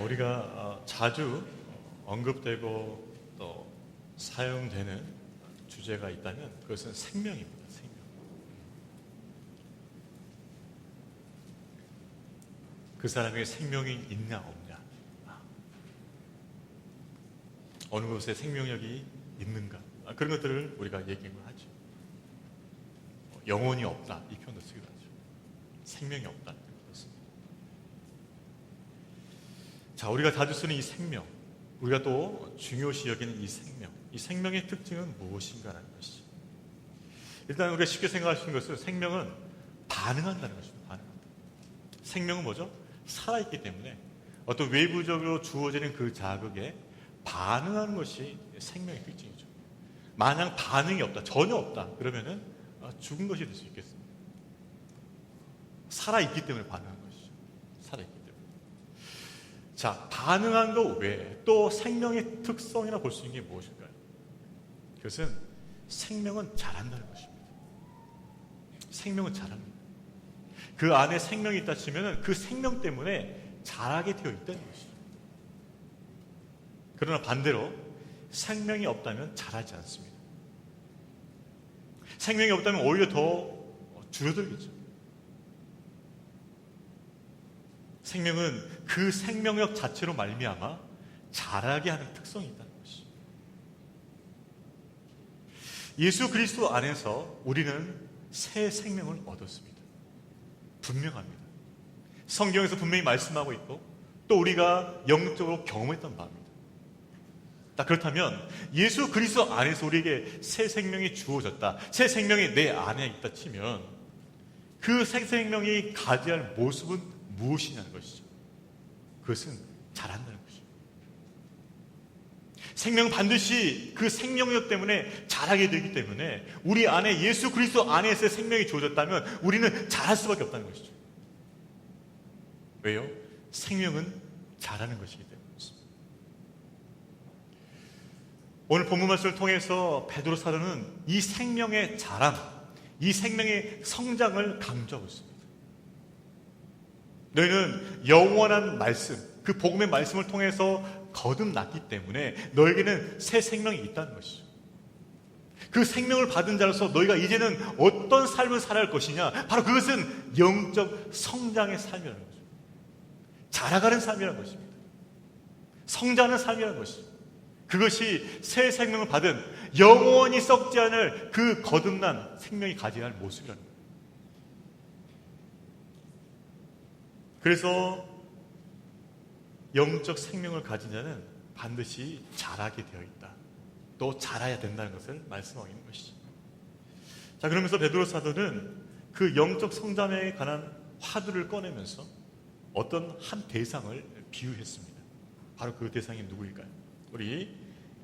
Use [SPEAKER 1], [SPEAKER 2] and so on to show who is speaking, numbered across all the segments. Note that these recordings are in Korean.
[SPEAKER 1] 우리가 자주 언급되고 또 사용되는 주제가 있다면 그것은 생명입니다. 생명. 그 사람에게 생명이 있냐 없냐, 어느 곳에 생명력이 있는가, 그런 것들을 우리가 얘기를 하죠. 영혼이 없다, 이 표현도 쓰기도 하죠. 생명이 없다. 자, 우리가 자주 쓰는 이 생명, 우리가 또 중요시 여기는 이 생명의 특징은 무엇인가라는 것이죠. 일단 우리가 쉽게 생각할 수 있는 것은 생명은 반응한다는 것입니다. 반응한다. 생명은 뭐죠? 살아있기 때문에 어떤 외부적으로 주어지는 그 자극에 반응하는 것이 생명의 특징이죠. 만약 반응이 없다, 전혀 없다, 그러면은 죽은 것이 될 수 있겠습니다. 살아있기 때문에 반응하는 것이죠. 살아있기 때문에. 자, 반응한 것 외에 또 생명의 특성이라 볼 수 있는 게 무엇일까요? 그것은 생명은 자란다는 것입니다. 생명은 자랍니다. 그 안에 생명이 있다 치면 그 생명 때문에 자라게 되어 있다는 것이죠. 그러나 반대로 생명이 없다면 자라지 않습니다. 생명이 없다면 오히려 더 줄어들겠죠. 생명은 그 생명력 자체로 말미암아 자라게 하는 특성이 있다는 것이죠. 예수 그리스도 안에서 우리는 새 생명을 얻었습니다. 분명합니다. 성경에서 분명히 말씀하고 있고 또 우리가 영적으로 경험했던 바입니다. 그렇다면 예수 그리스도 안에서 우리에게 새 생명이 주어졌다, 새 생명이 내 안에 있다 치면 그 새 생명이 가져야 할 모습은 무엇이냐는 것이죠. 그것은 자란다는 것이죠. 생명은 반드시 그 생명력 때문에 자라게 되기 때문에 우리 안에 예수 그리스도 안에서 생명이 주어졌다면 우리는 자랄 수밖에 없다는 것이죠. 왜요? 생명은 자라는 것이기 때문에. 오늘 본문 말씀을 통해서 베드로 사도는 이 생명의 자람, 이 생명의 성장을 강조하고 있습니다. 너희는 영원한 말씀, 그 복음의 말씀을 통해서 거듭났기 때문에 너에게는 새 생명이 있다는 것이죠. 그 생명을 받은 자로서 너희가 이제는 어떤 삶을 살아야 할 것이냐, 바로 그것은 영적 성장의 삶이라는 거죠. 자라가는 삶이라는 것입니다. 성장하는 삶이라는 것이죠. 그것이 새 생명을 받은 영원히 썩지 않을 그 거듭난 생명이 가져야 할 모습이라는 거예요. 그래서 영적 생명을 가진 자는 반드시 자라게 되어 있다, 또 자라야 된다는 것을 말씀하고 있는 것이죠. 자, 그러면서 베드로 사도는 그 영적 성장에 관한 화두를 꺼내면서 어떤 한 대상을 비유했습니다. 바로 그 대상이 누구일까요? 우리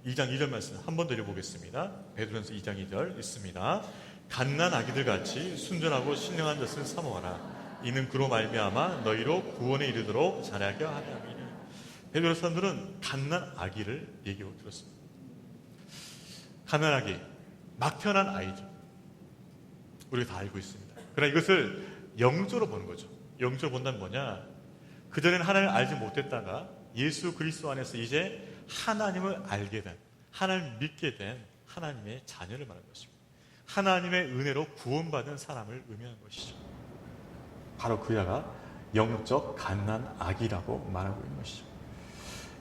[SPEAKER 1] 2장 2절 말씀 한 번 더 읽어보겠습니다. 베드로전서 2장 2절 읽습니다. 갓난 아기들 같이 순전하고 신령한 젖을 사모하라. 이는 그로 말미암아 너희로 구원에 이르도록 자라게 하려 함이니. 베드로 사람들은 갓난 아기를 얘기하고 들었습니다. 갓난 아기, 막 태어난 아이죠. 우리가 다 알고 있습니다. 그러나 이것을 영적으로 보는 거죠. 영적으로 본다면 뭐냐? 그전에는 하나님을 알지 못했다가 예수 그리스도 안에서 이제 하나님을 알게 된, 하나님을 믿게 된 하나님의 자녀를 말하는 것입니다. 하나님의 은혜로 구원받은 사람을 의미하는 것이죠. 바로 그야가 영적 갓난 아기라고 말하고 있는 것이죠.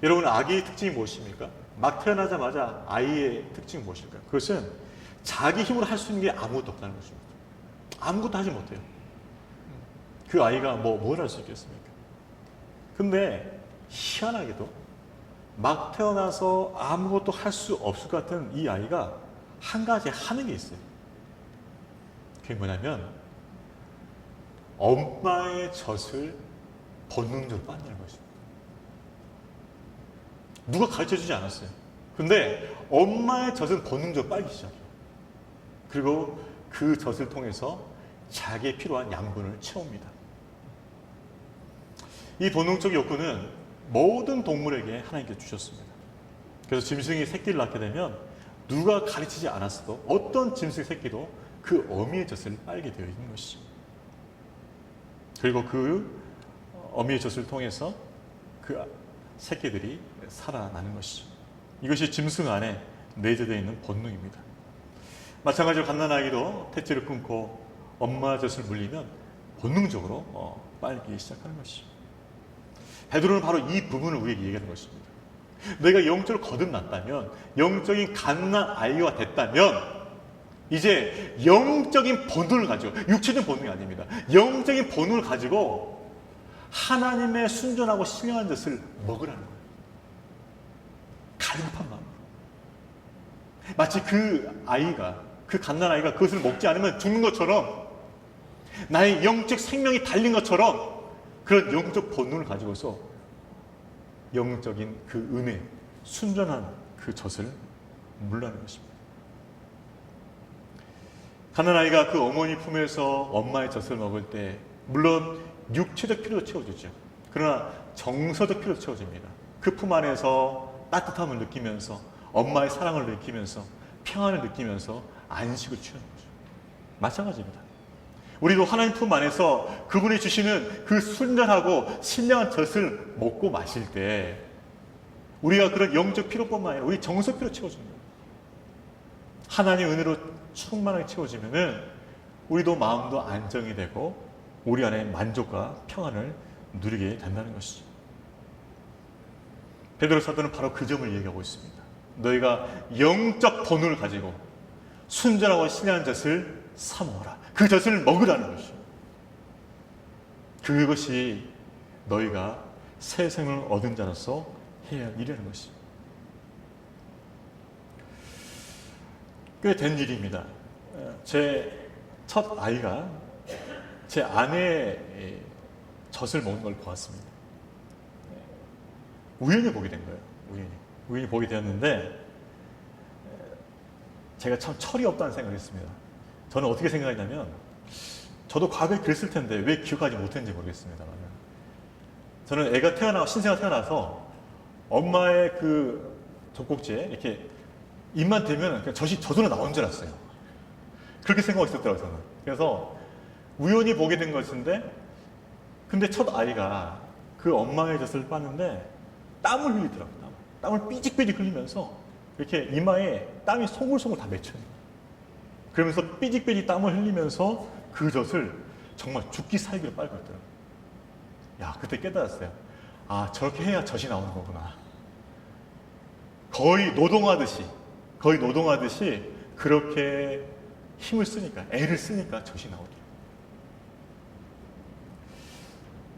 [SPEAKER 1] 여러분, 아기의 특징이 무엇입니까? 막 태어나자마자 아이의 특징이 무엇일까요? 그것은 자기 힘으로 할 수 있는 게 아무것도 없다는 것입니다. 아무것도 하지 못해요. 그 아이가 뭘 할 수 있겠습니까? 근데 희한하게도 막 태어나서 아무것도 할 수 없을 것 같은 이 아이가 한 가지 하는 게 있어요. 그게 뭐냐면 엄마의 젖을 본능적으로 빤다는 것입니다. 누가 가르쳐주지 않았어요. 근데 엄마의 젖은 본능적으로 빨기 시작해요. 그리고 그 젖을 통해서 자기의 필요한 양분을 채웁니다. 이 본능적 욕구는 모든 동물에게 하나님께서 주셨습니다. 그래서 짐승이 새끼를 낳게 되면 누가 가르치지 않았어도 어떤 짐승 새끼도 그 어미의 젖을 빨게 되어 있는 것이죠. 그리고 그 어미의 젖을 통해서 그 새끼들이 살아나는 것이죠. 이것이 짐승 안에 내재되어 있는 본능입니다. 마찬가지로 갓난아기도 탯줄을 끊고 엄마 젖을 물리면 본능적으로 빨기 시작하는 것이죠. 베드로는 바로 이 부분을 우리에게 얘기하는 것입니다. 너희가 영적으로 거듭났다면, 영적인 갓난아이가 됐다면 이제 영적인 본능을 가지고, 육체적인 본능이 아닙니다. 영적인 본능을 가지고 하나님의 순전하고 신령한 젖을 먹으라는 거예요. 갈급한 마음으로. 마치 그 아이가, 그 갓난아이가 그것을 먹지 않으면 죽는 것처럼, 나의 영적 생명이 달린 것처럼 그런 영적 본능을 가지고서 영적인 그 은혜, 순전한 그 젖을 물라는 것입니다. 갓난아이가 그 어머니 품에서 엄마의 젖을 먹을 때 물론 육체적 필요도 채워주죠. 그러나 정서적 필요도 채워집니다. 그 품 안에서 따뜻함을 느끼면서, 엄마의 사랑을 느끼면서, 평안을 느끼면서 안식을 취하는 거죠. 마찬가지입니다. 우리도 하나님 품 안에서 그분이 주시는 그 순전하고 신령한 젖을 먹고 마실 때 우리가 그런 영적 필요뿐만 아니라 우리 정서 필요 채워줍니다. 하나님의 은혜로 충만하게 채워지면은 우리도 마음도 안정이 되고 우리 안에 만족과 평안을 누리게 된다는 것이죠. 베드로 사도는 바로 그 점을 얘기하고 있습니다. 너희가 영적 본능을 가지고 순전하고 신령한 젖을 사 먹어라. 그 젖을 먹으라는 것이죠. 그것이 너희가 새 생을 얻은 자로서 해야 할 일이라는 것이죠. 꽤 된 일입니다. 제 첫 아이가 제 아내의 젖을 먹는 걸 보았습니다. 우연히 보게 된 거예요. 우연히 보게 되었는데 제가 참 철이 없다는 생각을 했습니다. 저는 어떻게 생각했냐면 저도 과거에 그랬을 텐데 왜 기억하지 못했는지 모르겠습니다만, 저는 애가 신생아 태어나서 엄마의 그 젖꼭지에 이렇게 입만 대면 그냥 젖이 저절로 나온 줄 알았어요. 그렇게 생각하고 있었더라고요, 저는. 그래서 우연히 보게 된 것인데, 근데 첫 아이가 그 엄마의 젖을 빻는데 땀을 흘리더라고요. 땀을 삐직삐직 흘리면서 이렇게 이마에 땀이 송글송글 다 맺혀요. 그러면서 삐직삐직 땀을 흘리면서 그 젖을 정말 죽기 살기로 빨고 있더라고요. 야, 그때 깨달았어요. 아, 저렇게 해야 젖이 나오는 거구나. 거의 노동하듯이 그렇게 힘을 쓰니까, 애를 쓰니까 젖이 나오더라고요.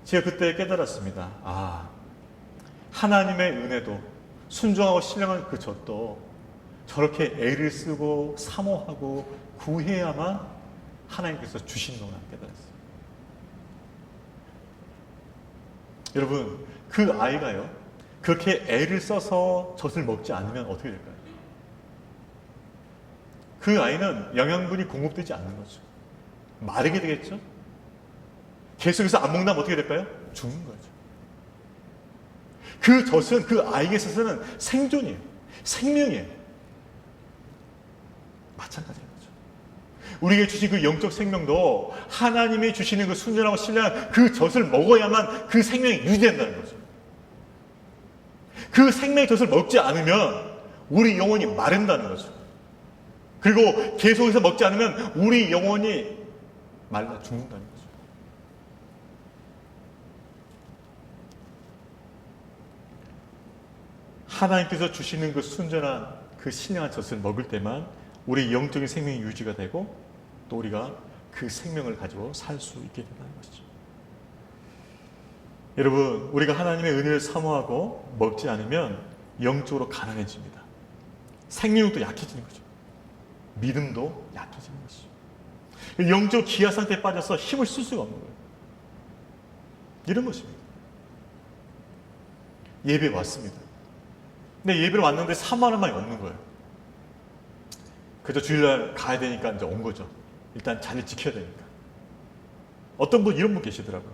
[SPEAKER 1] 제가 그때 깨달았습니다. 아, 하나님의 은혜도, 순종하고 신령한 그 젖도 저렇게 애를 쓰고 사모하고 구해야만 하나님께서 주신 거구나 깨달았어요. 여러분, 그 아이가요, 그렇게 애를 써서 젖을 먹지 않으면 어떻게 될까요? 그 아이는 영양분이 공급되지 않는 거죠. 마르게 되겠죠? 계속해서 안 먹는다면 어떻게 될까요? 죽는 거죠. 그 젖은 그 아이에게 있어서는 생존이에요. 생명이에요. 마찬가지인 거죠. 우리에게 주신 그 영적 생명도 하나님이 주시는 그 순전하고 신령한 그 젖을 먹어야만 그 생명이 유지된다는 거죠. 그 생명의 젖을 먹지 않으면 우리 영혼이 마른다는 거죠. 그리고 계속해서 먹지 않으면 우리 영혼이 말라 죽는다는 거죠. 하나님께서 주시는 그 순전한 그 신령한 젖을 먹을 때만 우리 영적인 생명이 유지가 되고 또 우리가 그 생명을 가지고 살 수 있게 된다는 것이죠. 여러분, 우리가 하나님의 은혜를 사모하고 먹지 않으면 영적으로 가난해집니다. 생명력도 약해지는 거죠. 믿음도 약해지는 것이죠. 영적 기아 상태에 빠져서 힘을 쓸 수가 없는 거예요. 이런 것입니다. 예배에 왔습니다. 근데 예배를 왔는데 3만 원만이 없는 거예요. 그저 주일날 가야 되니까 이제 온 거죠. 일단 자리를 지켜야 되니까. 어떤 분 이런 분 계시더라고요.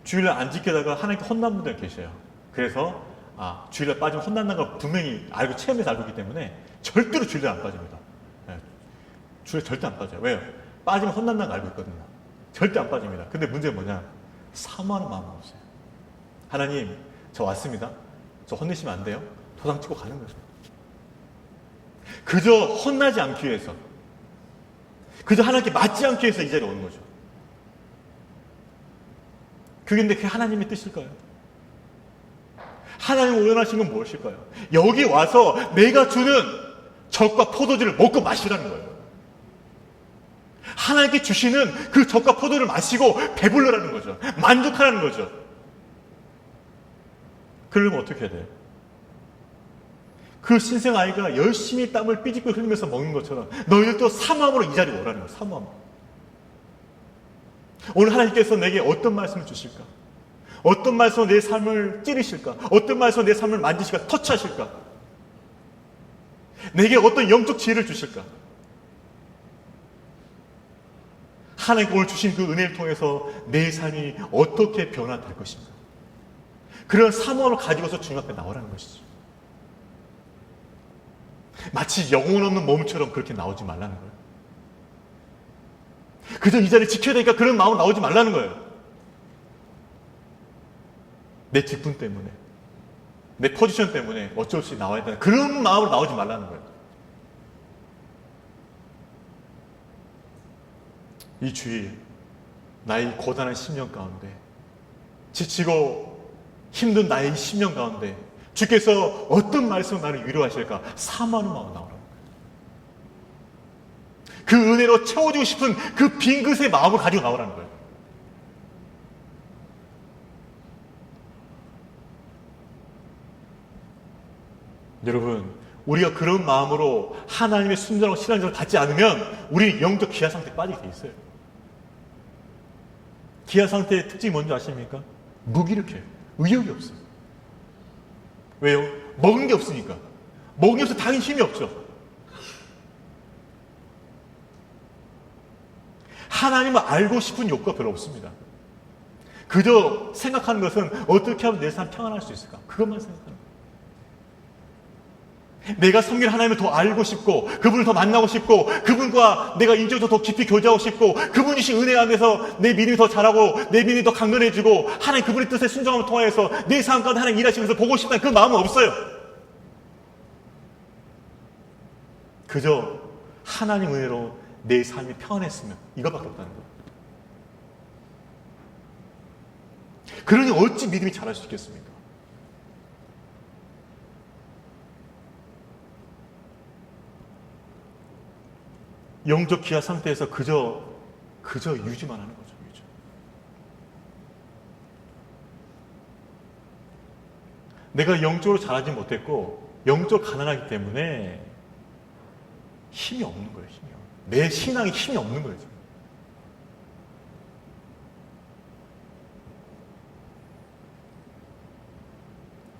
[SPEAKER 1] 주일날 안 지키다가 하나님께 혼난 분들 계셔요. 그래서 주일날 빠지면 혼난다는 걸 분명히 알고 체험해서 알고 있기 때문에 절대로 주일날 안 빠집니다. 주일날 절대 안 빠져요. 왜요? 빠지면 혼난다는 걸 알고 있거든요. 절대 안 빠집니다. 근데 문제는 뭐냐? 3만 원 마음 없어요. 하나님, 저 왔습니다. 저 혼내시면 안 돼요. 도장치고 가는 거죠. 그저 혼나지 않기 위해서, 그저 하나님께 맞지 않기 위해서 이 자리에 오는 거죠. 그게 하나님의 뜻일까요? 하나님 원하신 건 무엇일까요? 여기 와서 내가 주는 젖과 포도주를 먹고 마시라는 거예요. 하나님께 주시는 그 젖과 포도를 마시고 배불러라는 거죠. 만족하라는 거죠. 그러려면 어떻게 해야 돼요? 그 신생 아이가 열심히 땀을 삐집고 흘리면서 먹는 것처럼 너희들도 사모함으로 이 자리에 오라는 거예요. 사모함으로. 오늘 하나님께서 내게 어떤 말씀을 주실까? 어떤 말씀으로 내 삶을 찌르실까? 어떤 말씀으로 내 삶을 만지실까? 터치하실까? 내게 어떤 영적 지혜를 주실까? 하나님께 오늘 주신 그 은혜를 통해서 내 삶이 어떻게 변화될 것인가? 그런 사모함을 가지고서 주님 앞에 나오라는 것이죠. 마치 영혼 없는 몸처럼 그렇게 나오지 말라는 거예요. 그저 이 자리를 지켜야 되니까 그런 마음으로 나오지 말라는 거예요. 내 직분 때문에, 내 포지션 때문에 어쩔 수 없이 나와야 되는 그런 마음으로 나오지 말라는 거예요. 이 주일 나의 고단한 10년 가운데, 지치고 힘든 나의 10년 가운데 주께서 어떤 말씀으로 나를 위로하실까? 사모하는 마음으로 나오라는 거예요. 그 은혜로 채워주고 싶은 그 빈 그릇의 마음을 가지고 나오라는 거예요. 여러분, 우리가 그런 마음으로 하나님의 순전하고 신앙적으로 받지 않으면 우리 영적 기아 상태에 빠지게 돼 있어요. 기아 상태의 특징이 뭔지 아십니까? 무기력해요. 의욕이 없어요. 왜요? 먹은 게 없으니까. 먹은 게 없어서 당연히 힘이 없죠. 하나님을 알고 싶은 욕구가 별로 없습니다. 그저 생각하는 것은 어떻게 하면 내 삶 평안할 수 있을까? 그것만 생각하는 거예요. 내가 섬기는 하나님을 더 알고 싶고, 그분을 더 만나고 싶고, 그분과 내가 인적으로 더 깊이 교제하고 싶고, 그분이 주신 은혜 안에서 내 믿음이 더 자라고, 내 믿음이 더 강건해지고, 하나님 그분의 뜻에 순종함을 통해서 내 삶 가운데 하나님 일하시면서 보고 싶다는 그 마음은 없어요. 그저 하나님 은혜로 내 삶이 평안했으면 이것밖에 없다는 거예요. 그러니 어찌 믿음이 자랄 수 있겠습니까? 영적 기아 상태에서 그저 유지만 하는 거죠. 유지. 내가 영적으로 자라지 못했고 영적으로 가난하기 때문에 힘이 없는 거예요. 힘이 없는. 내 신앙에 힘이 없는 거예요. 지금.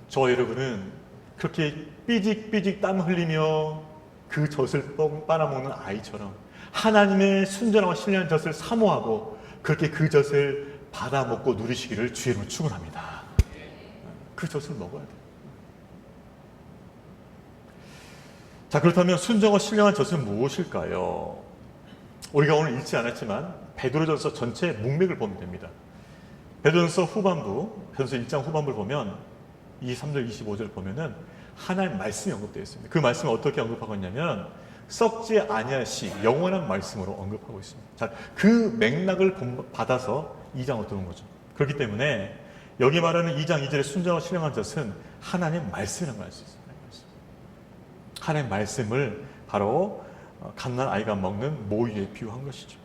[SPEAKER 1] 저 여러분은 그렇게 삐직삐직 땀 흘리며 그 젖을 빨아먹는 아이처럼 하나님의 순전하고 신령한 젖을 사모하고 그렇게 그 젖을 받아먹고 누리시기를 주의 이름으로 축원합니다. 그 젖을 먹어야 돼요. 자, 그렇다면 순정과 신령한 젖은 무엇일까요? 우리가 오늘 읽지 않았지만 베드로전서 전체 문맥을 보면 됩니다. 베드로전서 후반부, 베드로전서 1장 후반부를 보면 23절 25절을 보면은 하나님 말씀이 언급되어 있습니다. 그 말씀을 어떻게 언급하고 있냐면 썩지 아니하시 영원한 말씀으로 언급하고 있습니다. 자, 그 맥락을 받아서 2장으로 들어온 거죠. 그렇기 때문에 여기 말하는 2장 2절의 순정과 신령한 젖은 하나님 말씀이라고 할 수 있어요. 하나님 말씀을 바로 갓난 아이가 먹는 모유에 비유한 것이죠.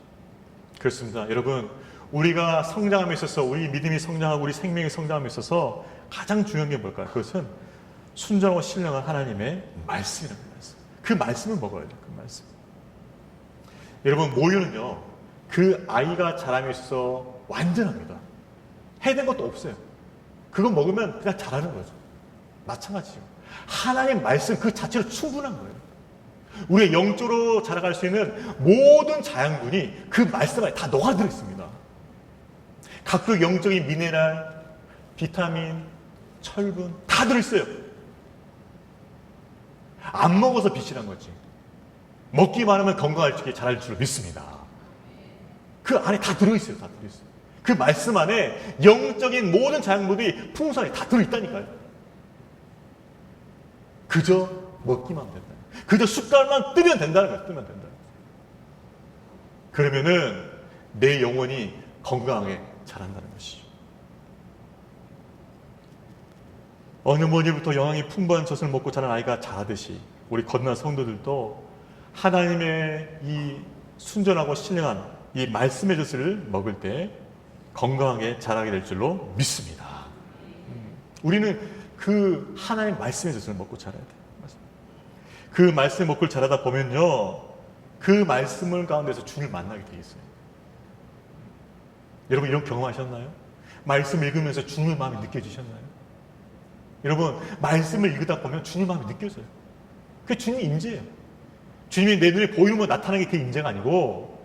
[SPEAKER 1] 그렇습니다. 여러분, 우리가 성장함에 있어서, 우리 믿음이 성장하고 우리 생명이 성장함에 있어서 가장 중요한 게 뭘까요? 그것은 순전하고 신령한 하나님의 말씀이라는 말씀. 그 말씀을 먹어야 돼요. 그 말씀. 여러분, 모유는요, 그 아이가 자람에 있어서 완전합니다. 해야 될 것도 없어요. 그거 먹으면 그냥 자라는 거죠. 마찬가지죠. 하나님 말씀 그 자체로 충분한 거예요. 우리의 영적으로 자라갈 수 있는 모든 자양분이 그 말씀 안에 다 녹아들어 있습니다. 각종 영적인 미네랄, 비타민, 철분 다 들어있어요. 안 먹어서 비실한 거지. 먹기만 하면 건강할 수 있게 자랄 줄 믿습니다. 그 안에 다 들어있어요. 다 들어있어요. 그 말씀 안에 영적인 모든 자양분이 풍성하게 다 들어있다니까요. 그저 먹기만 하면 된다. 그저 숟갈만 뜨면 된다는 거예요. 뜨면 된다. 그러면은 내 영혼이 건강하게 자란다는 것이죠. 어느 머리부터 영양이 풍부한 젖을 먹고 자란 아이가 자라듯이 우리 거듭난 성도들도 하나님의 이 순전하고 신령한 이 말씀의 젖을 먹을 때 건강하게 자라게 될 줄로 믿습니다. 우리는 그 하나님의 말씀의 젖을 먹고 자라야 돼요. 그 말씀을 먹고 자라다 보면요, 그 말씀을 가운데서 주를 만나게 돼 있어요. 여러분 이런 경험하셨나요? 말씀 읽으면서 주님의 마음이 느껴지셨나요? 여러분 말씀을 읽다 보면 주님의 마음이 느껴져요. 그게 주님의 임재예요. 주님이 내 눈에 보이는 거 나타나는 게 그 임재가 아니고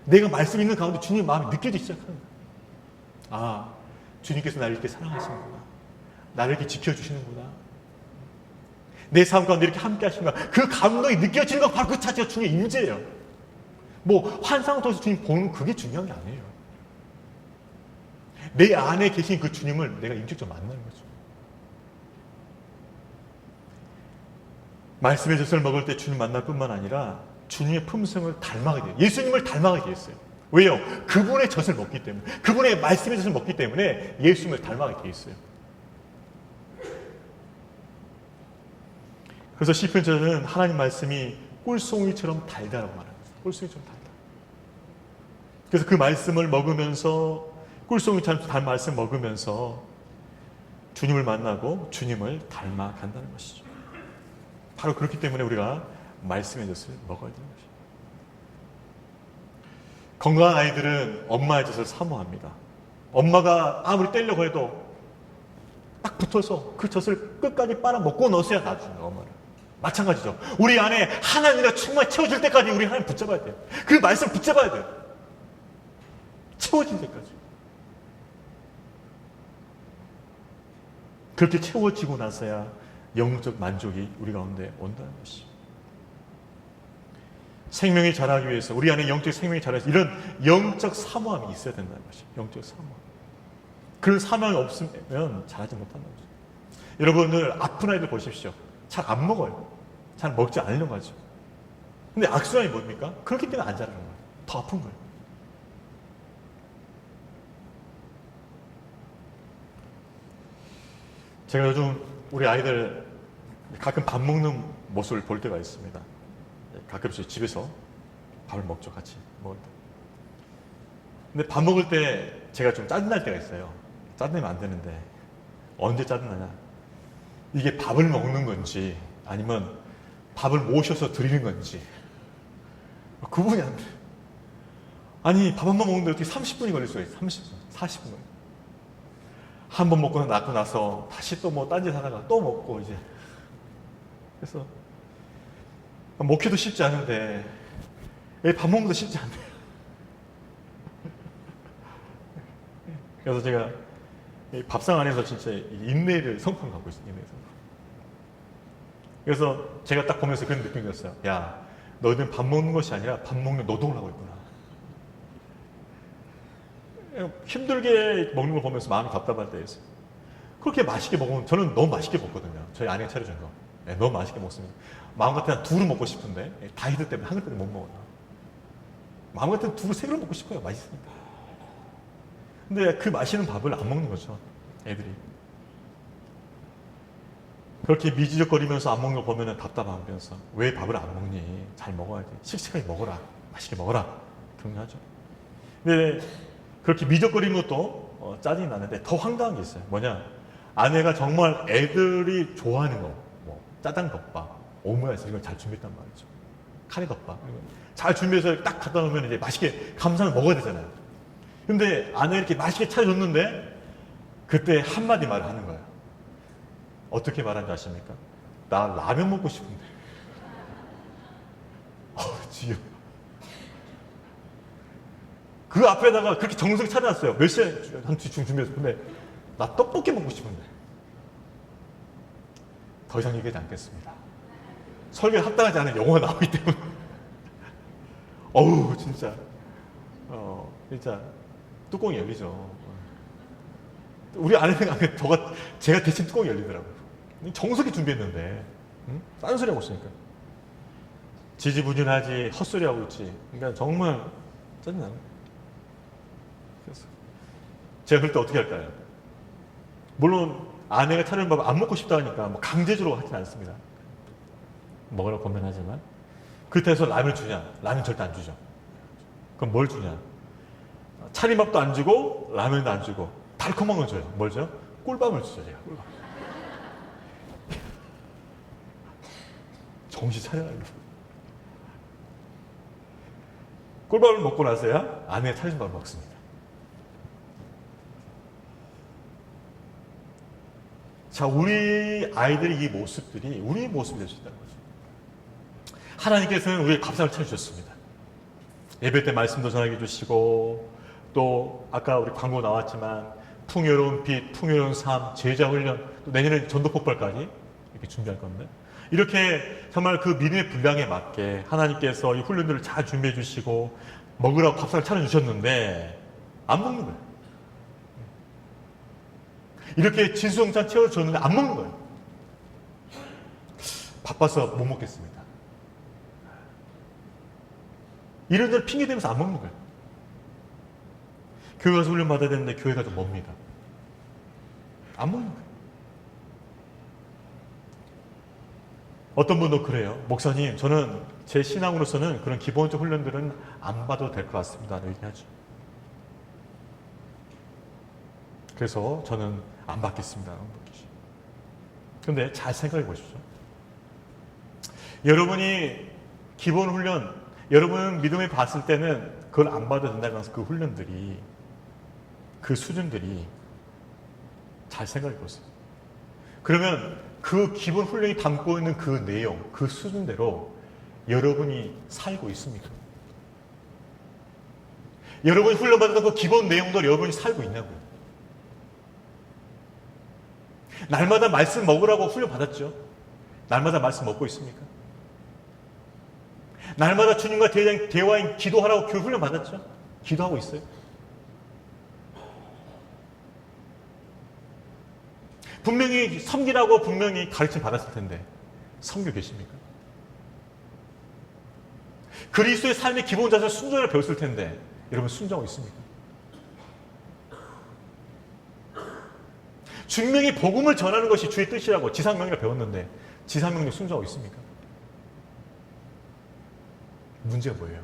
[SPEAKER 1] 내가 말씀 읽는 가운데 주님의 마음이 느껴지기 시작하는 거예요. 아, 주님께서 나를 이렇게 사랑하시는구나. 나를 이렇게 지켜주시는구나. 내 삶 가운데 이렇게 함께 하시는구나. 그 감동이 느껴지는 거 바로 그 자체가 주님의 임재예요. 뭐 환상을 통해서 주님 보는 그게 중요한 게 아니에요. 내 안에 계신 그 주님을 내가 인격적으로 만나는 거죠. 말씀의 젖을 먹을 때 주님 만날 뿐만 아니라 주님의 품성을 닮아가게 돼요. 예수님을 닮아가게 됐어요. 왜요? 그분의 젖을 먹기 때문에, 그분의 말씀의 젖을 먹기 때문에 예수님을 닮아가게 돼 있어요. 그래서 시편에서는 하나님 말씀이 꿀송이처럼 달다라고 말합니다. 꿀송이처럼 달다. 그래서 그 말씀을 먹으면서 꿀송이처럼 달 말씀 먹으면서 주님을 만나고 주님을 닮아간다는 것이죠. 바로 그렇기 때문에 우리가 말씀의 젖을 먹어야 되는 것이죠. 건강한 아이들은 엄마의 젖을 사모합니다. 엄마가 아무리 떼려고 해도 딱 붙어서 그 젖을 끝까지 빨아먹고 넣었어야 놔주는 엄마를. 마찬가지죠. 우리 안에 하나님이 충만히 채워질 때까지 우리 하나님 붙잡아야 돼요. 그 말씀 붙잡아야 돼요. 채워질 때까지. 그렇게 채워지고 나서야 영적 만족이 우리 가운데 온다는 것이죠. 생명이 자라기 위해서, 우리 안에 영적 생명이 자라기 위해서 이런 영적 사모함이 있어야 된다는 것이죠. 영적 사모함. 그런 사모함이 없으면 자라지 못한다는 거죠. 여러분들 아픈 아이들 보십시오. 잘 안 먹어요. 잘 먹지 않으려고 하죠. 근데 악순환이 뭡니까? 그렇기 때문에 안 자라는 거예요. 더 아픈 거예요. 제가 요즘 우리 아이들 가끔 밥 먹는 모습을 볼 때가 있습니다. 가끔씩 집에서 밥을 먹죠, 같이 먹을 때. 근데 밥 먹을 때 제가 좀 짜증날 때가 있어요. 짜증내면 안 되는데 언제 짜증나냐? 이게 밥을 먹는 건지 아니면 밥을 모셔서 드리는 건지 구분이 안 돼. 아니 밥 한 번 먹는데 어떻게 30분이 걸릴 수가 있어요? 30분, 40분 걸려. 한 번 먹고 나서 다시 또 뭐 딴짓 하다가 또 먹고 이제. 그래서 먹기도 쉽지 않은데 밥 먹는 것도 쉽지 않네요. 그래서 제가 밥상 안에서 진짜 인내를 성품 갖고 있어요. 인내 성품. 그래서 제가 딱 보면서 그런 느낌이 들었어요. 야, 너희는 밥 먹는 것이 아니라 밥 먹는 노동을 하고 있구나. 힘들게 먹는 걸 보면서 마음이 답답할 때 있어요. 그렇게 맛있게 먹으면 저는 너무 맛있게 먹거든요. 저희 아내가 차려준 거. 네, 너무 맛있게 먹습니다. 마음 같으면 둘을 먹고 싶은데 다이어트 때문에 한 그릇 못 먹어요. 마음 같으면 둘을 세 그릇 먹고 싶어요. 맛있으니까. 근데 그 맛있는 밥을 안 먹는 거죠. 애들이. 그렇게 미지적거리면서 안 먹는 거 보면 답답하면서 왜 밥을 안 먹니? 잘 먹어야지. 씩씩하게 먹어라. 맛있게 먹어라. 격려하죠. 근데 그렇게 미적거리는 것도 짜증이 나는데 더 황당한 게 있어요. 뭐냐? 아내가 정말 애들이 좋아하는 거, 뭐 짜장덮밥, 오므라이스 이걸 잘 준비했단 말이죠. 카레덮밥 잘 준비해서 딱 갖다 놓으면 이제 맛있게 감사를 먹어야 되잖아요. 근데 아내가 이렇게 맛있게 차려줬는데 그때 한마디 말을 하는 거예요. 어떻게 말하는지 아십니까? 나 라면 먹고 싶은데. 지겨. 그 앞에다가 그렇게 정성 차려놨어요. 몇 시에 한 뒤중 준비해서. 근데 나 떡볶이 먹고 싶은데. 더 이상 얘기하지 않겠습니다. 설교에 합당하지 않은 용어가 나오기 때문에. 어우 진짜 진짜 뚜껑이 열리죠. 우리 아내는 제가 대신 뚜껑이 열리더라고요. 정석이 준비했는데
[SPEAKER 2] 응? 딴소리 하고 있으니까. 지지부진하지 헛소리 하고 있지. 그러니까 정말 짜증나. 그래서 제가 그럴 때 어떻게 할까요? 물론 아내가 차리는 밥 안 먹고 싶다 하니까 뭐 강제적으로 하진 않습니다. 먹으라고 권면하지만 그때서 라면을 주냐? 라면 절대 안 주죠. 그럼 뭘 주냐? 차림밥도 안 주고 라면도 안 주고 달콤한 걸 줘요. 뭘 줘요? 꿀밤을 주죠. 제가 꿀밤. 정신 차려야 돼요. 꿀밥을 먹고 나서야 아내가 차린 밥을 먹습니다. 자, 우리 아이들의 이 모습들이 우리의 모습이 될 수 있다는 거죠. 하나님께서는 우리의 밥상을 차려주셨습니다. 예배 때 말씀도 전하게 해주시고 또 아까 우리 광고 나왔지만 풍요로운 빛, 풍요로운 삶, 제자 훈련, 또 내년에 전도 폭발까지 이렇게 준비할 건데 이렇게 정말 그 믿음의 분량에 맞게 하나님께서 이 훈련들을 잘 준비해 주시고 먹으라고 밥상을 차려주셨는데 안 먹는 거예요. 이렇게 진수성찬 채워줬는데 안 먹는 거예요. 바빠서 못 먹겠습니다. 이런 데를 핑계대면서 안 먹는 거예요. 교회 가서 훈련 받아야 되는데 교회가 좀 멉니다. 안 먹는 거예요. 어떤 분도 그래요. 목사님, 저는 제 신앙으로서는 그런 기본적 훈련들은 안 받아도 될 것 같습니다. 얘기하죠. 그래서 저는 안 받겠습니다. 그런데 잘 생각해 보십시오. 여러분이 기본 훈련, 여러분 믿음에 봤을 때는 그걸 안 받아도 된다고 해서 그 훈련들이, 그 수준들이 잘 생각해 보세요. 그러면 그 기본 훈련이 담고 있는 그 내용, 그 수준대로 여러분이 살고 있습니까? 여러분이 훈련받았던 그 기본 내용대로 여러분이 살고 있냐고요? 날마다 말씀 먹으라고 훈련받았죠? 날마다 말씀 먹고 있습니까? 날마다 주님과 대화인 기도하라고 교회 훈련받았죠? 기도하고 있어요? 분명히 섬기라고 분명히 가르침 받았을 텐데 섬겨 계십니까? 그리스도의 삶의 기본 자세 순종을 배웠을 텐데 여러분 순종하고 있습니까? 분명히 복음을 전하는 것이 주의 뜻이라고 지상명령 배웠는데 지상명령 순종하고 있습니까? 문제가 뭐예요?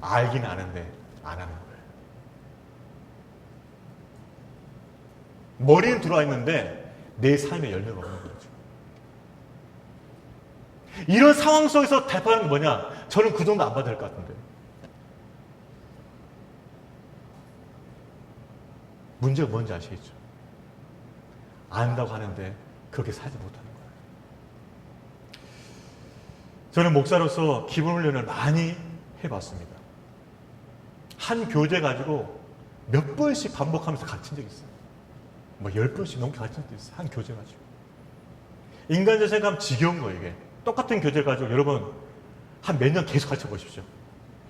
[SPEAKER 2] 알긴 아는데 안 하는 거예요. 머리는 들어와 있는데 내 삶에 열매가 없는 거죠. 이런 상황 속에서 대파하는 게 뭐냐? 저는 그 정도 안 받아야 될 것 같은데. 문제가 뭔지 아시겠죠? 안다고 하는데 그렇게 살지 못하는 거예요. 저는 목사로서 기본 훈련을 많이 해봤습니다. 한 교재 가지고 몇 번씩 반복하면서 가르친 적이 있어요. 뭐 10번씩 넘게 가르친 적도 있어요. 한 교재 가지고. 인간적 생각하면 지겨운 거예요, 이게. 똑같은 교재 가지고 여러분 한 몇 년 계속 가르쳐 보십시오.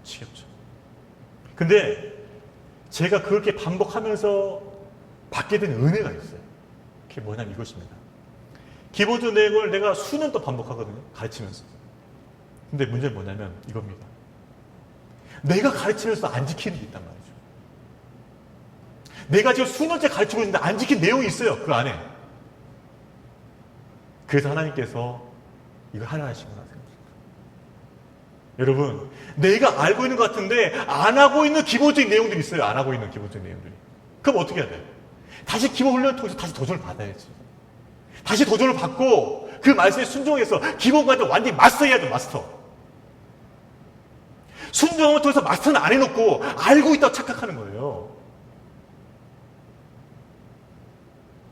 [SPEAKER 2] 지겹죠. 근데 제가 그렇게 반복하면서 받게 된 은혜가 있어요. 그게 뭐냐면 이것입니다. 기본적 내용을 내가 수년 또 반복하거든요. 가르치면서. 근데 문제는 뭐냐면 이겁니다. 내가 가르치면서 안 지키는 게 있단 말이죠. 내가 지금 수년째 가르치고 있는데 안 지킨 내용이 있어요. 그 안에. 그래서 하나님께서 이걸 하라 하시구나 생각합니다. 여러분, 내가 알고 있는 것 같은데 안 하고 있는 기본적인 내용들이 있어요. 안 하고 있는 기본적인 내용들이. 그럼 어떻게 해야 돼요? 다시 기본 훈련을 통해서 다시 도전을 받아야지. 다시 도전을 받고 그 말씀에 순종해서 기본과도 완전히 마스터해야죠. 마스터. 순종을 통해서 마스터는 안 해놓고 알고 있다고 착각하는 거예요.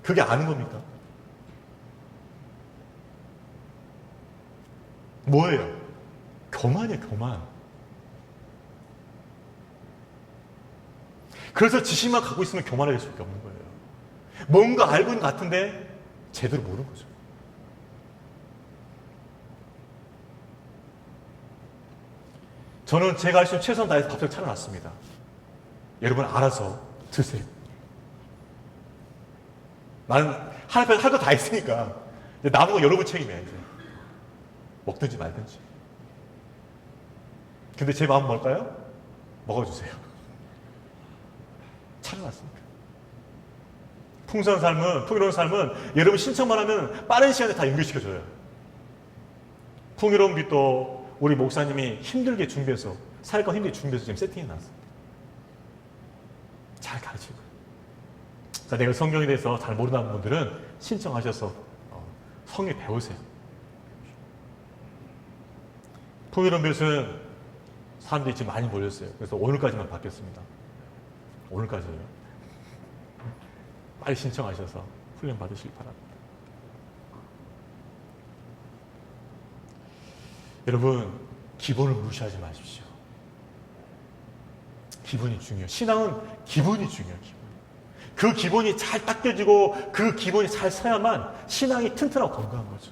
[SPEAKER 2] 그게 아는 겁니까? 뭐예요? 교만이에요, 교만. 그래서 지식만 갖고 있으면 교만해질 수밖에 없는 거예요. 뭔가 알고 있는 것 같은데 제대로 모르는 거죠. 저는 제가 할 수 있는 최선을 다해서 밥상을 차려놨습니다. 여러분 알아서 드세요. 나는 하나님 앞에 할 거 다 했으니까 이제 남은 거 여러분 책임이야, 이제. 먹든지 말든지. 근데 제 마음은 뭘까요? 먹어주세요. 차려놨으니까. 풍성한 삶은, 풍요로운 삶은 여러분 신청만 하면 빠른 시간에 다 연결시켜줘요. 풍요로운 빛도 우리 목사님이 힘들게 준비해서, 사역과 힘들게 준비해서 지금 세팅해놨습니다. 잘 가르치고. 자, 내가 성경에 대해서 잘 모르는 분들은 신청하셔서 성경 배우세요. 풍요로운 빛은 사람들이 지금 많이 몰렸어요. 그래서 오늘까지만 받겠습니다. 오늘까지요. 빨리 신청하셔서 훈련 받으시기 바랍니다. 여러분, 기본을 무시하지 마십시오. 기본이 중요해요. 신앙은 기본이 중요해요. 기본. 그 기본이 잘 닦여지고 그 기본이 잘 서야만 신앙이 튼튼하고 건강한 거죠.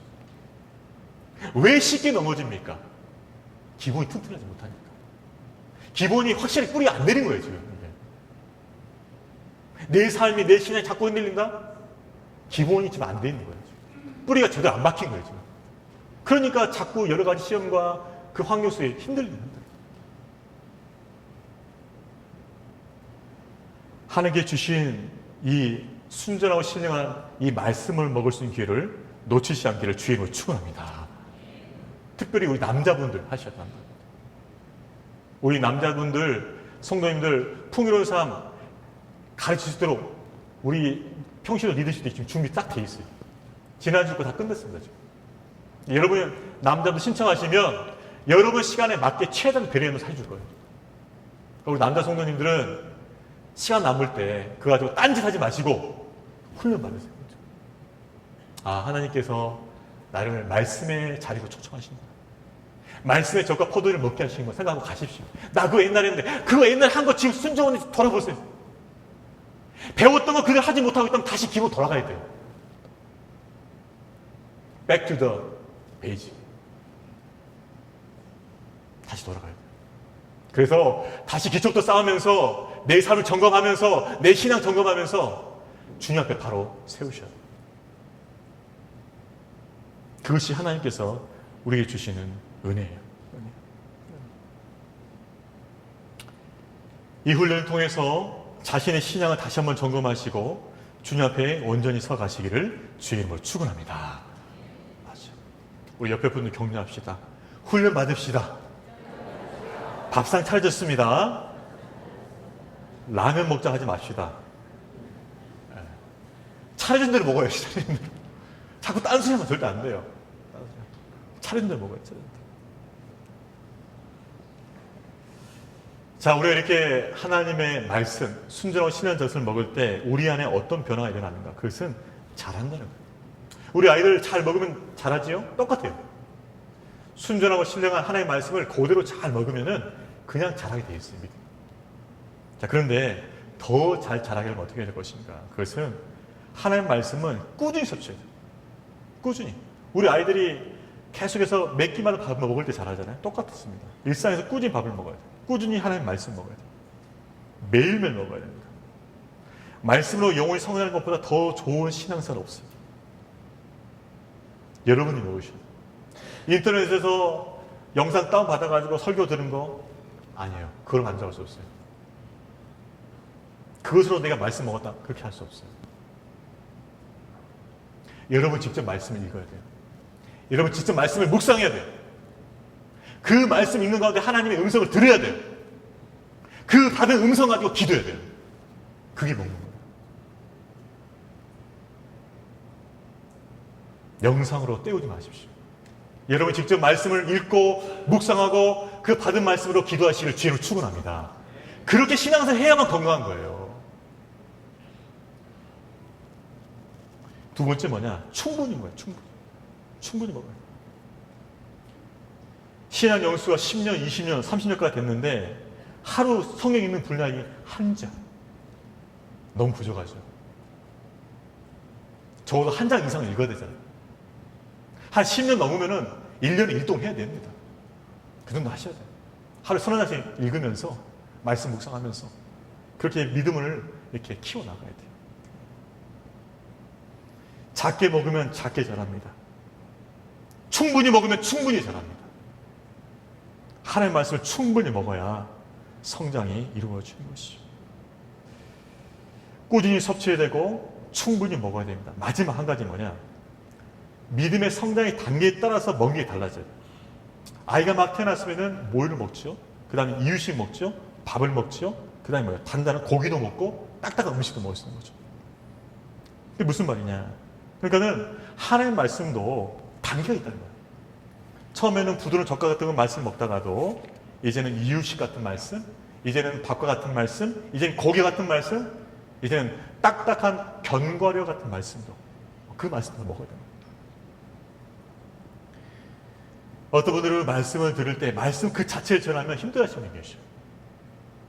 [SPEAKER 2] 왜 쉽게 넘어집니까? 기본이 튼튼하지 못하니까. 기본이 확실히 뿌리가 안 내린 거예요, 지금. 내 삶이, 내 신앙이 자꾸 흔들린다? 기본이 지금 안 돼 있는 거예요. 지금. 뿌리가 제대로 안 박힌 거예요, 지금. 그러니까 자꾸 여러 가지 시험과 그 환경 속에 힘들리는. 하나님께 주신 이 순전하고 신령한 이 말씀을 먹을 수 있는 기회를 놓치지 않기를 주의 이름으로 축원합니다. 특별히 우리 남자분들 하셔야 합니다. 우리 남자분들, 성도님들 풍요로운 삶 가르칠 수 있도록 우리 평시도 리더십도 지금 준비 딱 돼 있어요. 지난주 거 다 끝냈습니다. 지금. 여러분 남자분 신청하시면 여러분 시간에 맞게 최대한 배려하면서 해줄 거예요. 우리 남자 성도님들은 시간 남을 때 그거 가지고 딴짓 하지 마시고 훈련 받으세요. 아, 하나님께서 나를 말씀의 자리로 초청하신다. 말씀의 젖과 포도를 먹게 하시는 거 생각하고 가십시오. 나 그거 옛날에 했는데 그거 옛날에 한 거 지금 순종원이 돌아보세요. 배웠던 거 그대로 하지 못하고 있다면 다시 기본 돌아가야 돼요. Back to the basic. 다시 돌아가야 돼요. 그래서 다시 기초도 쌓으면서 내 삶을 점검하면서 내 신앙 점검하면서 주님 앞에 바로 세우셔야 돼요. 그것이 하나님께서 우리에게 주시는 은혜예요. 이 훈련을 통해서 자신의 신앙을 다시 한번 점검하시고 주님 앞에 온전히 서 가시기를 주의 이름으로 축원합니다. 맞아요. 우리 옆에 분들 격려합시다. 훈련 받읍시다. 밥상 차려졌습니다. 라면 먹자 하지 맙시다. 차려진 대로 먹어야지. 차려진 대로. 자꾸 딴 소리 하면 절대 안 돼요. 차려진 대로 먹어야지. 차려진 대로. 자, 우리가 이렇게 하나님의 말씀, 순전하고 신의 젖을 먹을 때 우리 안에 어떤 변화가 일어나는가? 그것은 잘한다는 거예요. 우리 아이들 잘 먹으면 잘하지요? 똑같아요. 순전하고 신령한 하나님의 말씀을 그대로 잘 먹으면은 그냥 잘하게 돼 있어요. 자, 그런데 더 잘 자라게 하면 어떻게 될 것인가? 그것은 하나님의 말씀은 꾸준히 섭취해야 돼요. 꾸준히. 우리 아이들이 계속해서 몇 끼마다 밥을 먹을 때 잘하잖아요. 똑같습니다. 일상에서 꾸준히 밥을 먹어야 돼요. 꾸준히 하나님의 말씀 먹어야 돼요. 매일매일 먹어야 됩니다. 말씀으로 영혼이 성장하는 것보다 더 좋은 신앙생활 없어요. 여러분이 먹으셔야 돼요. 인터넷에서 영상 다운받아가지고 설교 들은 거 아니에요. 그걸 만족할 수 없어요. 그것으로 내가 말씀 먹었다. 그렇게 할 수 없어요. 여러분 직접 말씀을 읽어야 돼요. 여러분 직접 말씀을 묵상해야 돼요. 그 말씀 읽는 가운데 하나님의 음성을 들어야 돼요. 그 받은 음성 가지고 기도해야 돼요. 그게 먹는 거예요. 영상으로 때우지 마십시오. 여러분 직접 말씀을 읽고 묵상하고 그 받은 말씀으로 기도하시기를 주의로 축원합니다. 그렇게 신앙생활 해야만 건강한 거예요. 두 번째 뭐냐? 충분히 뭐예요? 충분히 먹어요. 신앙 연수가 10년, 20년, 30년까지 됐는데 하루 성경 읽는 분량이 한 장. 너무 부족하죠. 적어도 한 장 이상 읽어야 되잖아요. 한 10년 넘으면은 1년에 1동 해야 됩니다. 그 정도 하셔야 돼요. 하루 서너 장씩 읽으면서 말씀 묵상하면서 그렇게 믿음을 이렇게 키워나가야 돼요. 작게 먹으면 작게 자랍니다. 충분히 먹으면 충분히 자랍니다. 하나님의 말씀을 충분히 먹어야 성장이 이루어지는 것이죠. 꾸준히 섭취해야 되고 충분히 먹어야 됩니다. 마지막 한 가지 뭐냐? 믿음의 성장의 단계에 따라서 먹는 게 달라져요. 아이가 막 태어났으면 뭘 먹죠? 그 다음에 이유식 먹죠? 밥을 먹죠? 그 다음에 뭐예요? 단단한 고기도 먹고 딱딱한 음식도 먹을 수 있는 거죠. 그게 무슨 말이냐? 그러니까는 하나님의 말씀도 단계가 있다는 거예요. 처음에는 부드러운 젓갈 같은 말씀 먹다가도 이제는 이유식 같은 말씀, 이제는 밥과 같은 말씀, 이제는 고기 같은 말씀, 이제는 딱딱한 견과류 같은 말씀도 그 말씀도 먹어야 됩니다. 어떤 분들은 말씀을 들을 때 말씀 그 자체를 전하면 힘들어하시는 분이 계셔요.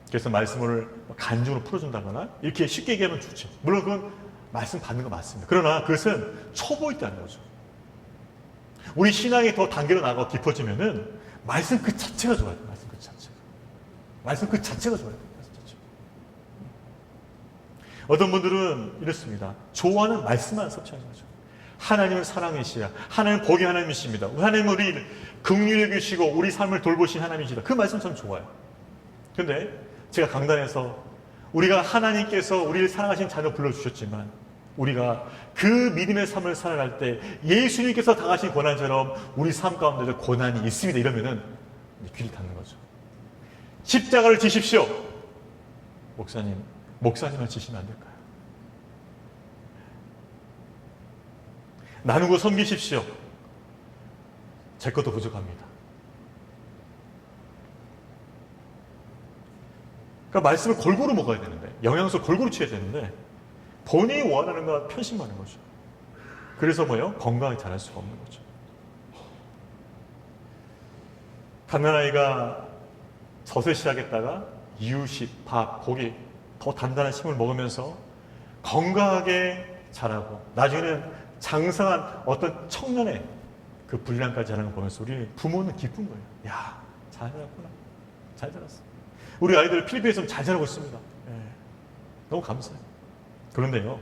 [SPEAKER 2] 그래서 말씀을 간증으로 풀어준다거나 이렇게 쉽게 얘기하면 좋죠. 물론 그건 말씀 받는 거 맞습니다. 그러나 그것은 초보있다는 거죠. 우리 신앙이 더 단계로 나가고 깊어지면은 말씀 그 자체가 좋아야 돼요. 말씀 그 자체가. 말씀 그 자체가 좋아야 돼요. 말씀 자체가. 어떤 분들은 이렇습니다. 좋아하는 말씀만 섭취하는 거죠. 하나님은 사랑이시야. 하나님은 복의 하나님이십니다. 하나님은 우리 긍휼히 여기시고 우리 삶을 돌보신 하나님이시다. 그 말씀 참 좋아요. 근데 제가 강단에서 우리가 하나님께서 우리를 사랑하신 자녀 불러주셨지만 우리가 그 믿음의 삶을 살아갈 때 예수님께서 당하신 고난처럼 우리 삶 가운데도 고난이 있습니다. 이러면은 귀를 닫는 거죠. 십자가를 지십시오. 목사님을 지시면 안 될까요? 나누고 섬기십시오. 제 것도 부족합니다. 그러니까 말씀을 골고루 먹어야 되는데, 영양소 골고루 취해야 되는데 본인이 원하는 거 편식하는 거죠. 그래서 뭐예요? 건강하게 자랄 수가 없는 거죠. 갓난아이가 젖을 시작했다가 이유식, 밥, 고기 더 단단한 식물 먹으면서 건강하게 자라고 나중에는 장성한 어떤 청년의 그 분량까지 하는 거 보면서 우리 부모는 기쁜 거예요. 야, 잘 자랐구나. 잘 자랐어. 우리 아이들 필리핀에서 잘 자라고 있습니다. 네. 너무 감사해요. 그런데요,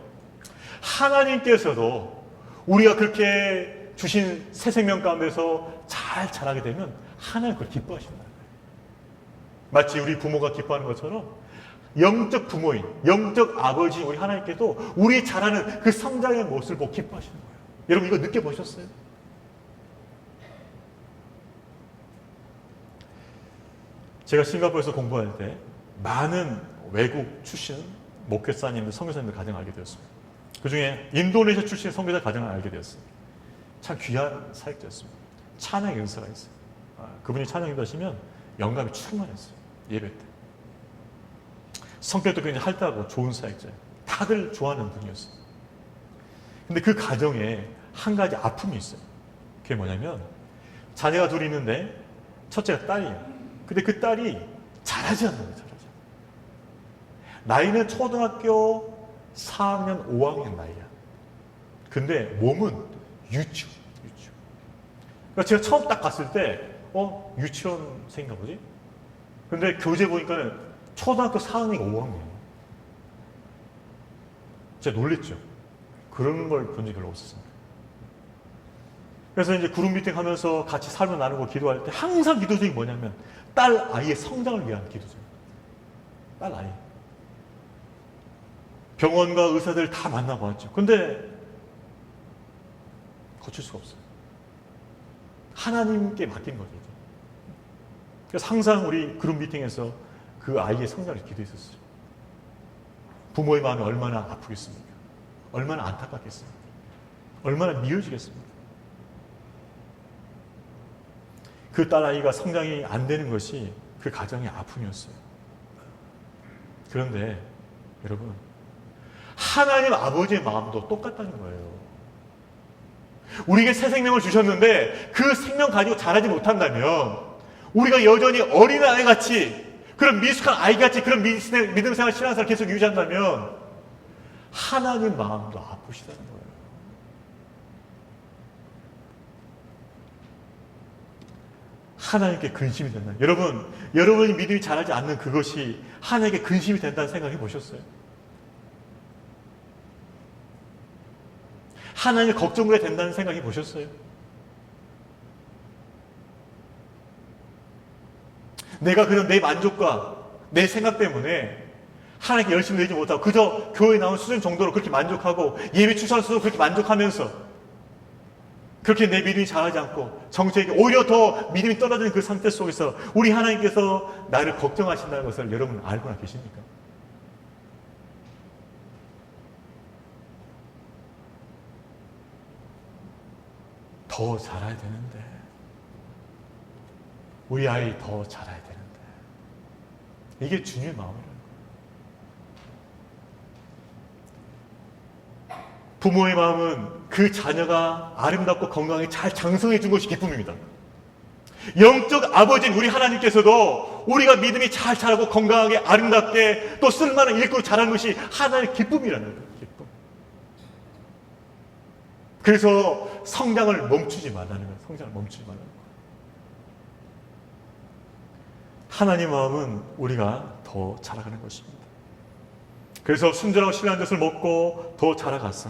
[SPEAKER 2] 하나님께서도 우리가 그렇게 주신 새 생명 가운데서 잘 자라게 되면 하나님 그걸 기뻐하신다는 거예요. 마치 우리 부모가 기뻐하는 것처럼 영적 부모인, 영적 아버지인 우리 하나님께도 우리 자라는 그 성장의 모습을 보고 기뻐하시는 거예요. 여러분 이거 느껴보셨어요? 제가 싱가포르에서 공부할 때 많은 외국 출신 목회자님들, 선교사님들 가정을 알게 되었습니다. 그 중에 인도네시아 출신 선교사 가정을 알게 되었습니다. 참 귀한 사역자였습니다. 찬양의 은사가 있어요. 그분이 찬양을 하시면 영감이 충만했어요. 예배 때. 성격도 굉장히 활달하고 좋은 사역자예요. 다들 좋아하는 분이었어요. 근데 그 가정에 한 가지 아픔이 있어요. 그게 뭐냐면 자녀가 둘이 있는데 첫째가 딸이에요. 근데 그 딸이 잘하지 않는 거예요. 잘하지 않는 거예요. 나이는 초등학교 4학년, 5학년 나이야. 근데 몸은 유치원. 그러니까 제가 처음 딱 갔을 때 유치원생인가 보지? 근데 교재 보니까는 초등학교 4학년이 5학년이에요. 제가 놀랬죠. 그런 걸 본 적이 별로 없었습니다. 그래서 이제 그룹 미팅 하면서 같이 삶을 나누고 기도할 때 항상 기도 중이 뭐냐면 딸 아이의 성장을 위한 기도죠. 딸 아이. 병원과 의사들 다 만나봤죠. 근데 고칠 수가 없어요. 하나님께 맡긴 거죠. 그래서 항상 우리 그룹 미팅에서 그 아이의 성장을 기도했었어요. 부모의 마음이 얼마나 아프겠습니까? 얼마나 안타깝겠습니까? 얼마나 미워지겠습니까? 그 딸아이가 성장이 안 되는 것이 그 가정의 아픔이었어요. 그런데 여러분, 하나님 아버지의 마음도 똑같다는 거예요. 우리에게 새 생명을 주셨는데 그 생명 가지고 자라지 못한다면 우리가 여전히 어린아이같이 그런 미숙한 아이같이 그런 믿음 생활 신앙생활 계속 유지한다면 하나님 마음도 아프시다는 거예요. 하나님께 근심이 된다. 여러분이 믿음이 자라지 않는 그것이 하나님께 근심이 된다는 생각해 보셨어요? 하나님의 걱정을 된다는 생각해 보셨어요? 내가 그냥 내 만족과 내 생각 때문에 하나님께 열심히 내지 못하고 그저 교회 나온 수준 정도로 그렇게 만족하고 예배 추천수도 그렇게 만족하면서 그렇게 내 믿음이 자라지 않고 정체에게 오히려 더 믿음이 떨어지는 그 상태 속에서 우리 하나님께서 나를 걱정하신다는 것을 여러분 알고나 계십니까? 더 자라야 되는데, 우리 아이 더 자라야 되는데, 이게 주님의 마음이라는 거예요. 부모의 마음은 그 자녀가 아름답고 건강하게 잘 장성해 준 것이 기쁨입니다. 영적 아버지인 우리 하나님께서도 우리가 믿음이 잘 자라고 건강하게 아름답게 또 쓸만한 일꾼으로 자라는 것이 하나님의 기쁨이라는 거예요. 기쁨. 그래서 성장을 멈추지 말라는 거예요. 성장을 멈추지 말라는 거예요. 하나님 마음은 우리가 더 자라가는 것입니다. 그래서 순전하고 신령한 것을 먹고 더 자라가서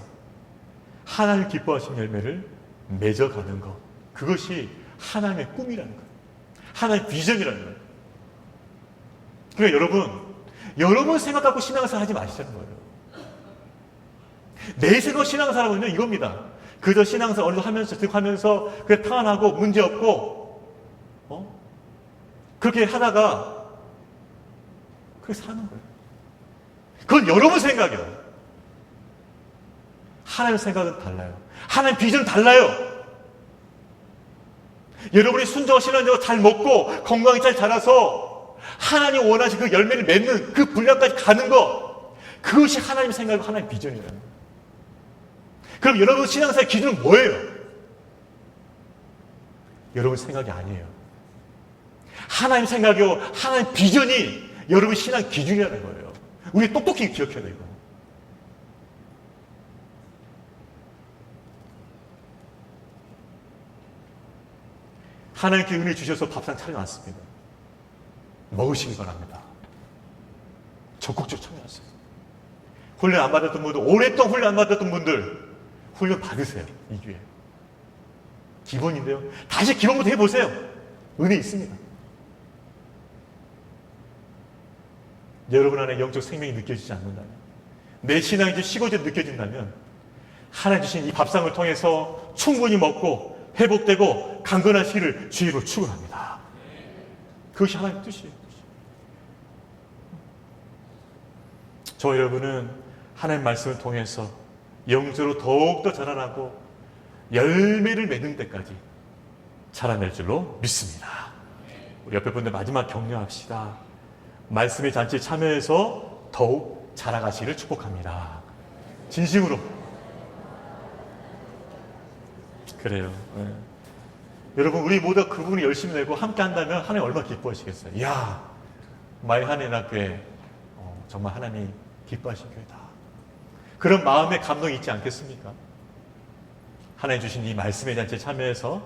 [SPEAKER 2] 하나님 기뻐하신 열매를 맺어가는 것, 그것이 하나님의 꿈이라는 거예요. 하나님의 비전이라는 거예요. 그러니까 여러분 생각 갖고 신앙생활 하지 마시자는 거예요. 내 생각 신앙생활은요 이겁니다. 그저 신앙생활 어느 정도 하면서 득 하면서 그게 평안하고 문제없고 그렇게 하다가 그렇게 사는 거예요. 그건 여러분 생각이에요. 하나님의 생각은 달라요. 하나님의 비전은 달라요. 여러분이 순종하고 신앙적으로 잘 먹고 건강히 잘 자라서 하나님 원하신 그 열매를 맺는 그 분량까지 가는 것, 그것이 하나님의 생각이고 하나님의 비전이라는 거예요. 그럼 여러분 신앙생활 기준은 뭐예요? 여러분 생각이 아니에요. 하나님 생각이요 하나님 비전이 여러분 신앙 기준이라는 거예요. 우리 똑똑히 기억해야 돼요. 하나님께 은혜 주셔서 밥상 차려놨습니다. 먹으시기 바랍니다. 적극적으로 참여하세요. 훈련 안 받았던 분들, 오랫동안 훈련 안 받았던 분들 훈련 받으세요. 이 기회에. 기본인데요. 다시 기본부터 해보세요. 은혜 있습니다. 여러분 안에 영적 생명이 느껴지지 않는다면, 내 신앙이 좀 식어져 느껴진다면 하나님 주신 이 밥상을 통해서 충분히 먹고 회복되고 강건하시기를 주의로 축원합니다. 그것이 하나님의 뜻이에요. 저 여러분은 하나님 말씀을 통해서 영적으로 더욱더 자라나고 열매를 맺는 때까지 자라낼 줄로 믿습니다. 우리 옆에 분들 마지막 격려합시다. 말씀의 잔치에 참여해서 더욱 자라가시기를 축복합니다. 진심으로. 그래요. 네. 여러분 우리 모두 그 부분을 열심히 내고 함께 한다면 하나님 얼마나 기뻐하시겠어요. 이야, 마이 한해나교회 정말 하나님 기뻐하신 교회다. 그런 마음의 감동이 있지 않겠습니까? 하나님 주신 이 말씀의 잔치에 참여해서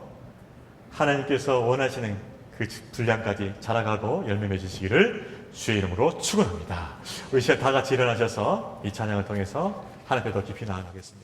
[SPEAKER 2] 하나님께서 원하시는 그 분량까지 자라가고 열매 맺으시기를 주의 이름으로 축원합니다. 우리 시간 다 같이 일어나셔서 이 찬양을 통해서 하나님께 더 깊이 나아가겠습니다.